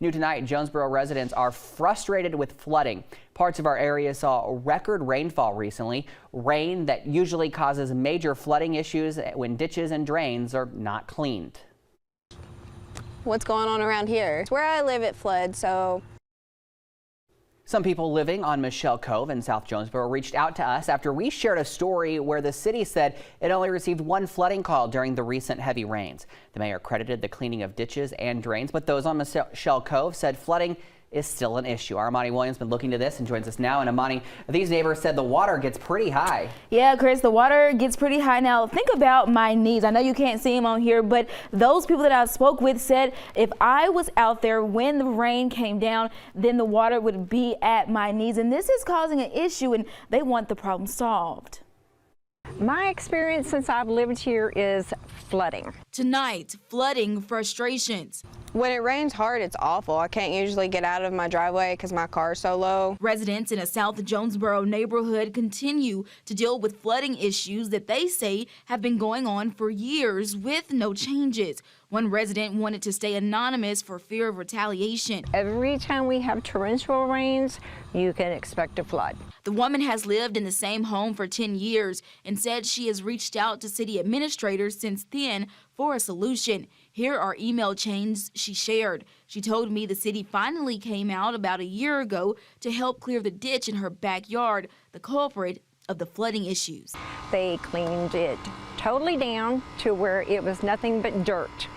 New tonight, Jonesboro residents are frustrated with flooding. Parts of our area saw record rainfall recently, rain that usually causes major flooding issues when ditches and drains are not cleaned. What's going on around here? Where I live, it floods, so. Some people living on Michelle Cove in South Jonesboro reached out to us after we shared a story where the city said it only received one flooding call during the recent heavy rains. The mayor credited the cleaning of ditches and drains, but those on Michelle Cove said flooding is still an issue. Our Amani Williams been looking to this and joins us now. And Amani, these neighbors said the water gets pretty high. Yeah, Chris, the water gets pretty high. Now, think about my knees. I know you can't see them on here, but those people that I spoke with said if I was out there when the rain came down, then the water would be at my knees. And this is causing an issue, and they want the problem solved. My experience since I've lived here is flooding. Tonight, flooding frustrations. When it rains hard, it's awful. I can't usually get out of my driveway because my car is so low. Residents in a South Jonesboro neighborhood continue to deal with flooding issues that they say have been going on for years with no changes. One resident wanted to stay anonymous for fear of retaliation. Every time we have torrential rains, you can expect a flood. The woman has lived in the same home for 10 years and said she has reached out to city administrators since then for a solution. Here are email chains she shared. She told me the city finally came out about a year ago to help clear the ditch in her backyard, the culprit of the flooding issues. They cleaned it totally down to where it was nothing but dirt.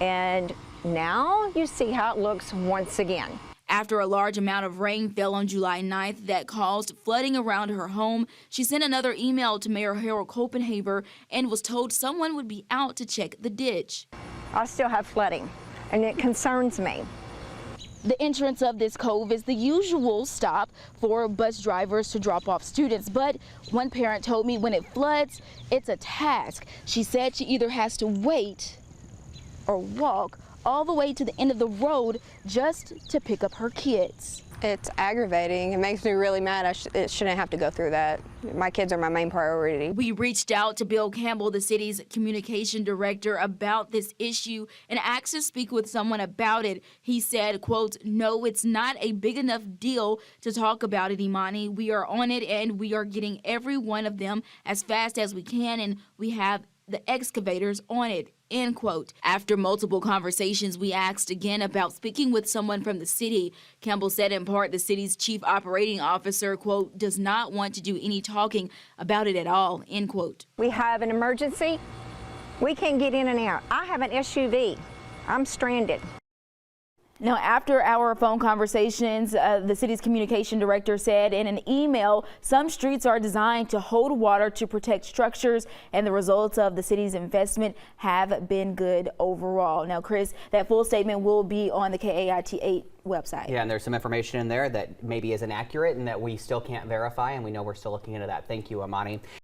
And now you see how it looks once again. After a large amount of rain fell on July 9th that caused flooding around her home, she sent another email to Mayor Harold Copenhaver and was told someone would be out to check the ditch. I still have flooding, and it concerns me. The entrance of this cove is the usual stop for bus drivers to drop off students, but one parent told me when it floods, it's a task. She said she either has to wait or walk all the way to the end of the road just to pick up her kids. It's aggravating. It makes me really mad. It shouldn't have to go through that. My kids are my main priority. We reached out to Bill Campbell, the city's communication director, about this issue and asked to speak with someone about it. He said, quote, "No, it's not a big enough deal to talk about it, Imani. We are on it and we are getting every one of them as fast as we can, and we have the excavators on it," end quote. After multiple conversations, we asked again about speaking with someone from the city. Campbell said in part the city's chief operating officer, quote, "does not want to do any talking about it at all," end quote. We have an emergency. We can't get in and out. I have an SUV. I'm stranded. Now, after our phone conversations, the city's communication director said in an email, some streets are designed to hold water to protect structures, and the results of the city's investment have been good overall. Now, Chris, that full statement will be on the KAIT 8 website. Yeah, and there's some information in there that maybe isn't accurate and that we still can't verify, and we know we're still looking into that. Thank you, Amani.